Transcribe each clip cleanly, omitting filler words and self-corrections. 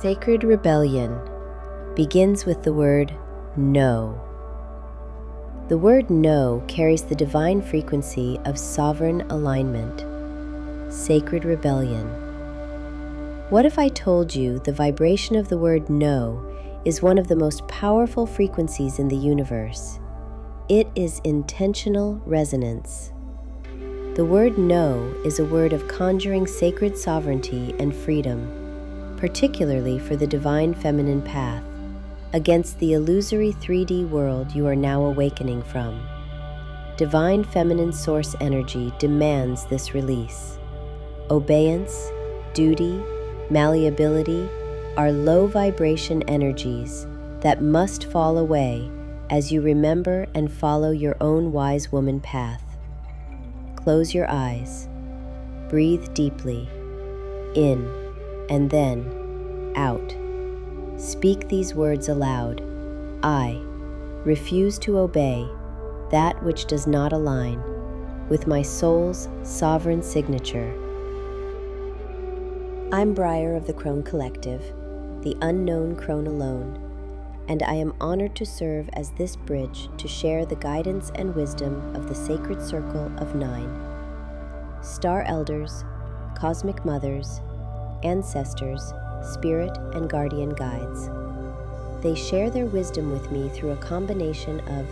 Sacred rebellion begins with the word no. The word no carries the divine frequency of sovereign alignment. Sacred rebellion. What if I told you the vibration of the word no is one of the most powerful frequencies in the universe? It is intentional resonance. The word no is a word of conjuring sacred sovereignty and freedom, particularly for the divine feminine path, against the illusory 3D world you are now awakening from. Divine feminine source energy demands this release. Obeyance, duty, malleability are low vibration energies that must fall away as you remember and follow your own wise woman path. Close your eyes, breathe deeply, in and then out. Speak these words aloud. I refuse to obey that which does not align with my soul's sovereign signature. I'm Briar of the Crone Collective, the unknown Crone alone, and I am honored to serve as this bridge to share the guidance and wisdom of the sacred circle of 9. Star elders, cosmic mothers, ancestors, spirit and guardian guides. They share their wisdom with me through a combination of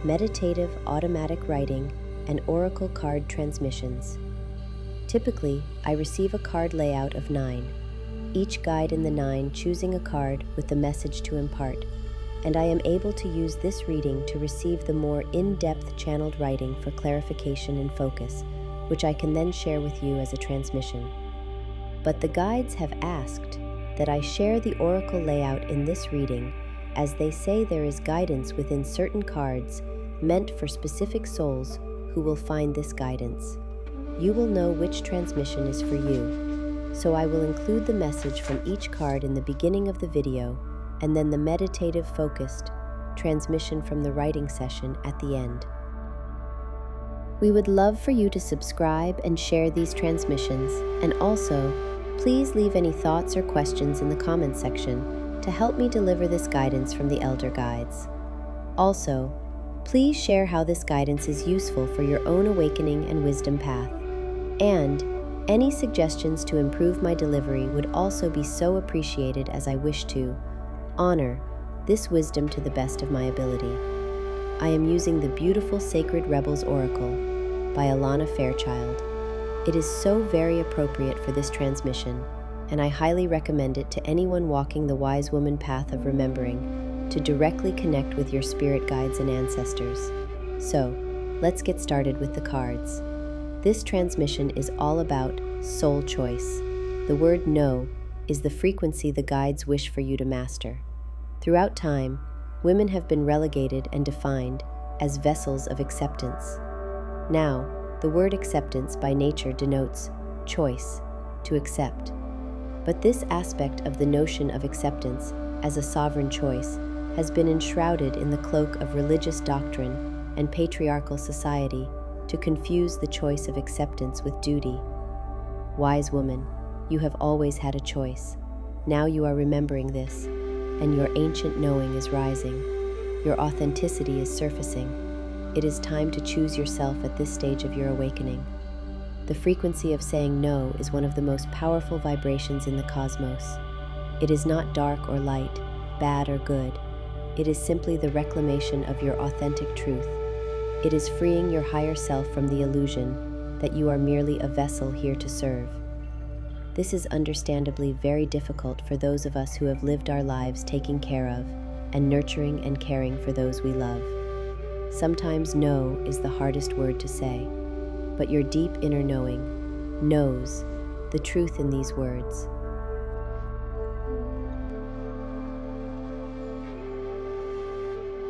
meditative automatic writing and oracle card transmissions. Typically, I receive a card layout of 9, each guide in the 9 choosing a card with the message to impart, and I am able to use this reading to receive the more in-depth channeled writing for clarification and focus, which I can then share with you as a transmission. But the guides have asked that I share the oracle layout in this reading, as they say there is guidance within certain cards meant for specific souls who will find this guidance. You will know which transmission is for you, so I will include the message from each card in the beginning of the video, and then the meditative focused transmission from the writing session at the end. We would love for you to subscribe and share these transmissions, and also, please leave any thoughts or questions in the comments section to help me deliver this guidance from the Elder Guides. Also, please share how this guidance is useful for your own awakening and wisdom path. And any suggestions to improve my delivery would also be so appreciated, as I wish to honor this wisdom to the best of my ability. I am using the beautiful Sacred Rebels Oracle by Alana Fairchild. It is so very appropriate for this transmission, and I highly recommend it to anyone walking the wise woman path of remembering to directly connect with your spirit guides and ancestors. So, let's get started with the cards. This transmission is all about soul choice. The word no is the frequency the guides wish for you to master. Throughout time, women have been relegated and defined as vessels of acceptance. Now, the word acceptance by nature denotes choice, to accept. But this aspect of the notion of acceptance as a sovereign choice has been enshrouded in the cloak of religious doctrine and patriarchal society to confuse the choice of acceptance with duty. Wise woman, you have always had a choice. Now you are remembering this, and your ancient knowing is rising. Your authenticity is surfacing. It is time to choose yourself at this stage of your awakening. The frequency of saying no is one of the most powerful vibrations in the cosmos. It is not dark or light, bad or good. It is simply the reclamation of your authentic truth. It is freeing your higher self from the illusion that you are merely a vessel here to serve. This is understandably very difficult for those of us who have lived our lives taking care of and nurturing and caring for those we love. Sometimes no is the hardest word to say, but your deep inner knowing knows the truth in these words.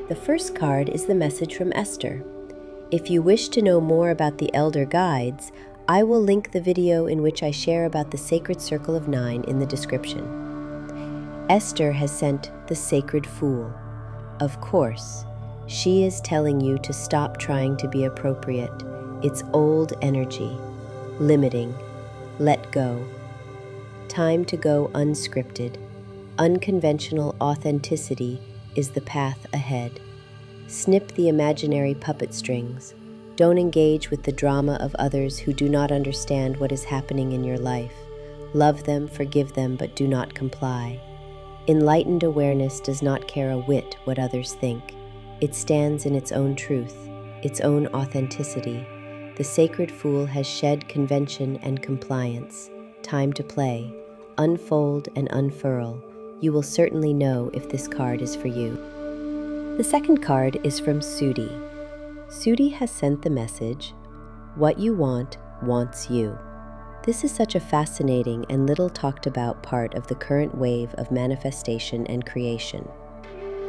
The first card is the message from Esther. If you wish to know more about the Elder Guides, I will link the video in which I share about the Sacred Circle of 9 in the description. Esther has sent the Sacred Fool. Of course, she is telling you to stop trying to be appropriate. It's old energy, limiting, let go. Time to go unscripted. Unconventional authenticity is the path ahead. Snip the imaginary puppet strings. Don't engage with the drama of others who do not understand what is happening in your life. Love them, forgive them, but do not comply. Enlightened awareness does not care a whit what others think. It stands in its own truth, its own authenticity. The sacred fool has shed convention and compliance. Time to play. Unfold and unfurl. You will certainly know if this card is for you. The second card is from Sudi. Sudi has sent the message, "What you want wants you." This is such a fascinating and little talked about part of the current wave of manifestation and creation.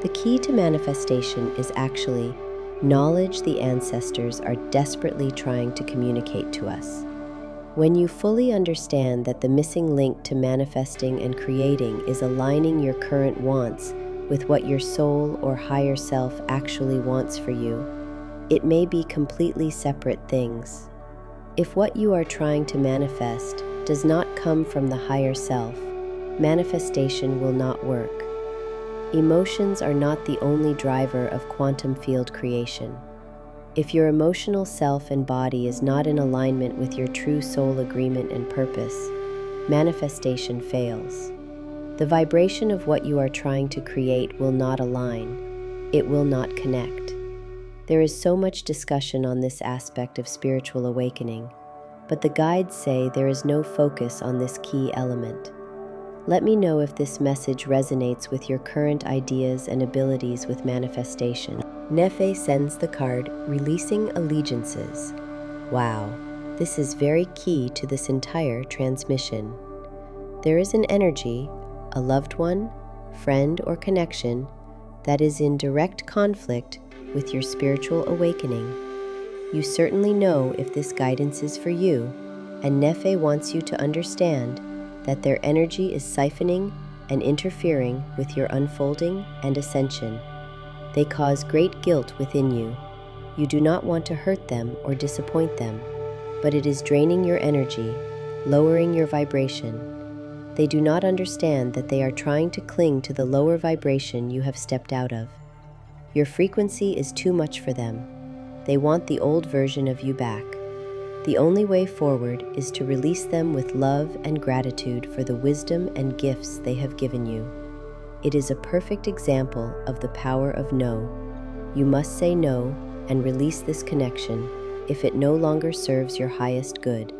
The key to manifestation is actually knowledge the ancestors are desperately trying to communicate to us. When you fully understand that the missing link to manifesting and creating is aligning your current wants with what your soul or higher self actually wants for you, it may be completely separate things. If what you are trying to manifest does not come from the higher self, manifestation will not work. Emotions are not the only driver of quantum field creation. If your emotional self and body is not in alignment with your true soul agreement and purpose, manifestation fails. The vibration of what you are trying to create will not align. It will not connect. There is so much discussion on this aspect of spiritual awakening, but the guides say there is no focus on this key element. Let me know if this message resonates with your current ideas and abilities with manifestation. Nefe sends the card, Releasing Allegiances. Wow, this is very key to this entire transmission. There is an energy, a loved one, friend, or connection that is in direct conflict with your spiritual awakening. You certainly know if this guidance is for you, and Nefe wants you to understand that their energy is siphoning and interfering with your unfolding and ascension. They cause great guilt within you. You do not want to hurt them or disappoint them, but it is draining your energy, lowering your vibration. They do not understand that they are trying to cling to the lower vibration you have stepped out of. Your frequency is too much for them. They want the old version of you back. The only way forward is to release them with love and gratitude for the wisdom and gifts they have given you. It is a perfect example of the power of no. You must say no and release this connection if it no longer serves your highest good.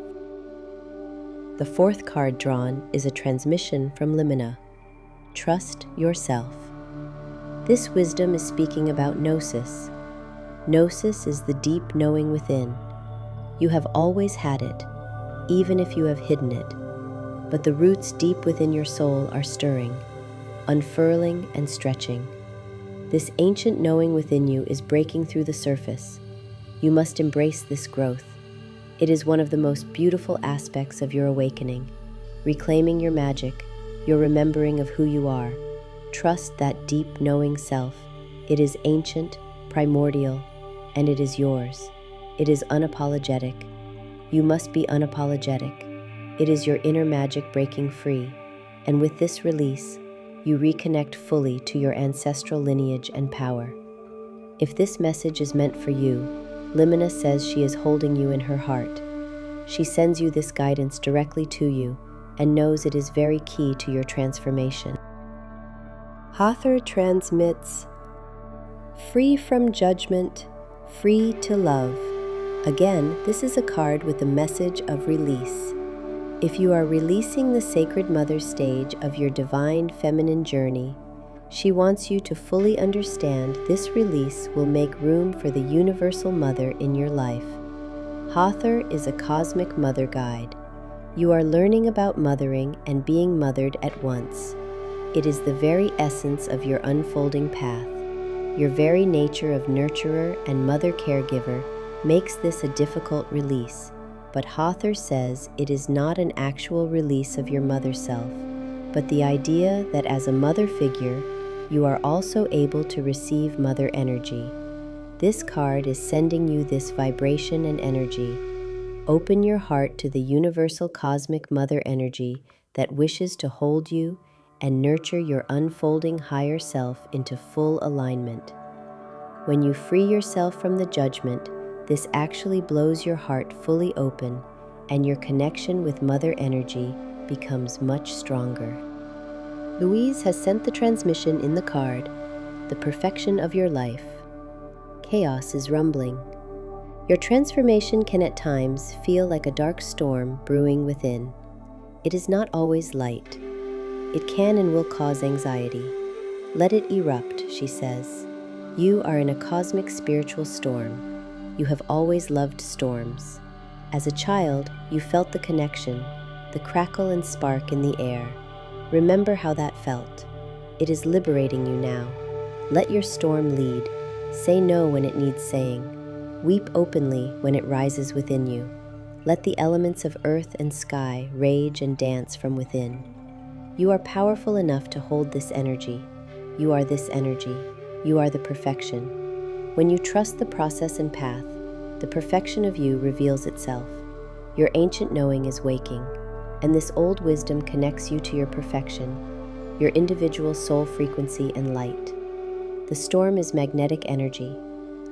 The fourth card drawn is a transmission from Lumina. Trust yourself. This wisdom is speaking about gnosis. Gnosis is the deep knowing within. You have always had it, even if you have hidden it. But the roots deep within your soul are stirring, unfurling and stretching. This ancient knowing within you is breaking through the surface. You must embrace this growth. It is one of the most beautiful aspects of your awakening, reclaiming your magic, your remembering of who you are. Trust that deep knowing self. It is ancient, primordial, and it is yours. It is unapologetic. You must be unapologetic. It is your inner magic breaking free, and with this release, you reconnect fully to your ancestral lineage and power. If this message is meant for you, Luminous says she is holding you in her heart. She sends you this guidance directly to you and knows it is very key to your transformation. Hathor transmits, free from judgment, free to love. Again, this is a card with the message of release. If you are releasing the Sacred Mother stage of your divine feminine journey, she wants you to fully understand this release will make room for the universal mother in your life. Hathor is a cosmic mother guide. You are learning about mothering and being mothered at once. It is the very essence of your unfolding path. Your very nature of nurturer and mother caregiver makes this a difficult release, but Hathor says it is not an actual release of your mother self, but the idea that as a mother figure, you are also able to receive mother energy. This card is sending you this vibration and energy. Open your heart to the universal cosmic mother energy that wishes to hold you and nurture your unfolding higher self into full alignment. When you free yourself from the judgment, this actually blows your heart fully open, and your connection with Mother Energy becomes much stronger. Louise has sent the transmission in the card, The Perfection of Your Life. Chaos is rumbling. Your transformation can at times feel like a dark storm brewing within. It is not always light. It can and will cause anxiety. Let it erupt, she says. You are in a cosmic spiritual storm. You have always loved storms. As a child, you felt the connection, the crackle and spark in the air. Remember how that felt. It is liberating you now. Let your storm lead. Say no when it needs saying. Weep openly when it rises within you. Let the elements of earth and sky rage and dance from within. You are powerful enough to hold this energy. You are this energy. You are the perfection. When you trust the process and path, the perfection of you reveals itself. Your ancient knowing is waking, and this old wisdom connects you to your perfection, your individual soul frequency and light. The storm is magnetic energy.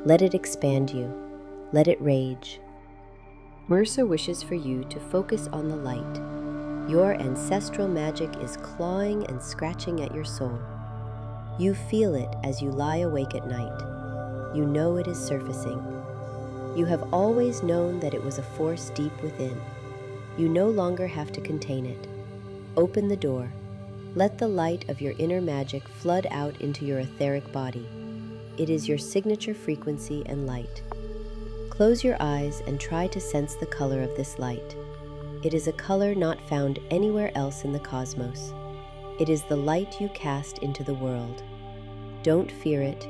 Let it expand you. Let it rage. Mercer wishes for you to focus on the light. Your ancestral magic is clawing and scratching at your soul. You feel it as you lie awake at night. You know it is surfacing. You have always known that it was a force deep within. You no longer have to contain it. Open the door. Let the light of your inner magic flood out into your etheric body. It is your signature frequency and light. Close your eyes and try to sense the color of this light. It is a color not found anywhere else in the cosmos. It is the light you cast into the world. Don't fear it.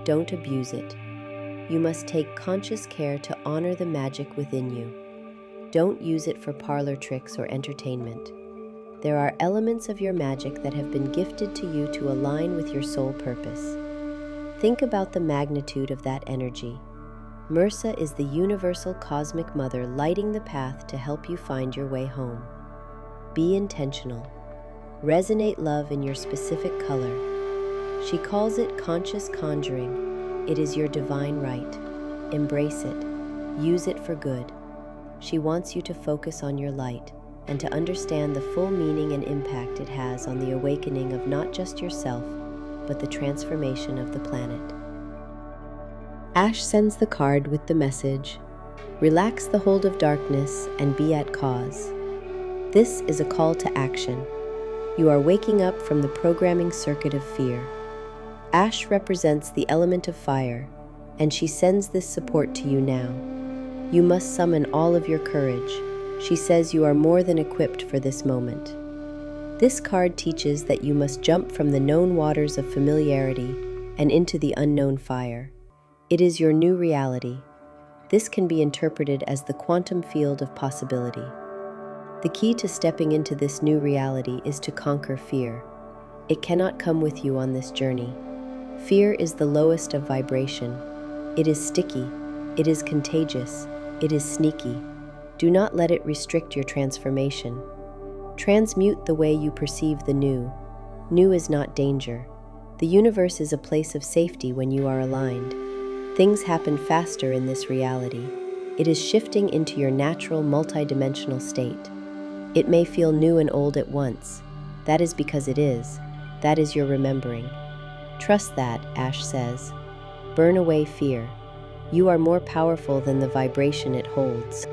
Don't abuse it. You must take conscious care to honor the magic within you. Don't use it for parlor tricks or entertainment. There are elements of your magic that have been gifted to you to align with your soul purpose. Think about the magnitude of that energy. Mursa is the universal cosmic mother lighting the path to help you find your way home. Be intentional. Resonate love in your specific color. She calls it conscious conjuring. It is your divine right. Embrace it. Use it for good. She wants you to focus on your light and to understand the full meaning and impact it has on the awakening of not just yourself, but the transformation of the planet. Ash sends the card with the message, relax the hold of darkness and be at cause. This is a call to action. You are waking up from the programming circuit of fear. Ash represents the element of fire, and she sends this support to you now. You must summon all of your courage. She says you are more than equipped for this moment. This card teaches that you must jump from the known waters of familiarity and into the unknown fire. It is your new reality. This can be interpreted as the quantum field of possibility. The key to stepping into this new reality is to conquer fear. It cannot come with you on this journey. Fear is the lowest of vibration. It is sticky. It is contagious. It is sneaky. Do not let it restrict your transformation. Transmute the way you perceive the new. New is not danger. The universe is a place of safety when you are aligned. Things happen faster in this reality. It is shifting into your natural multidimensional state. It may feel new and old at once. That is because it is. That is your remembering. Trust that, Ash says. Burn away fear. You are more powerful than the vibration it holds.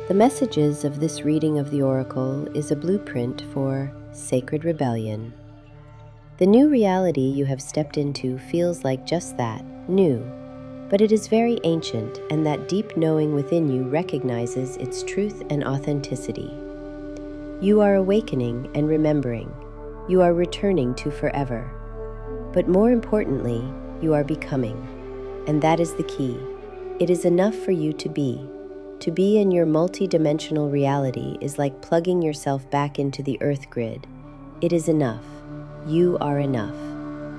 The messages of this reading of the Oracle is a blueprint for Sacred Rebellion. The new reality you have stepped into feels like just that, new, but it is very ancient, and that deep knowing within you recognizes its truth and authenticity. You are awakening and remembering. You are returning to forever. But more importantly, you are becoming, and that is the key. It is enough for you to be. To be in your multi-dimensional reality is like plugging yourself back into the Earth grid. It is enough. You are enough.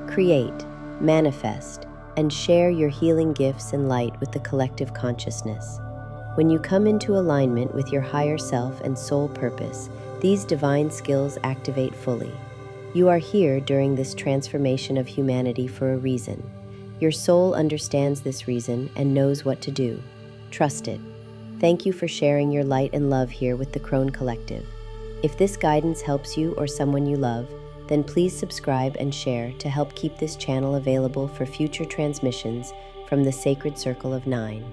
Create, manifest, and share your healing gifts and light with the collective consciousness. When you come into alignment with your higher self and soul purpose, these divine skills activate fully. You are here during this transformation of humanity for a reason. Your soul understands this reason and knows what to do. Trust it. Thank you for sharing your light and love here with the Crone Collective. If this guidance helps you or someone you love, then please subscribe and share to help keep this channel available for future transmissions from the Sacred Circle of Nine.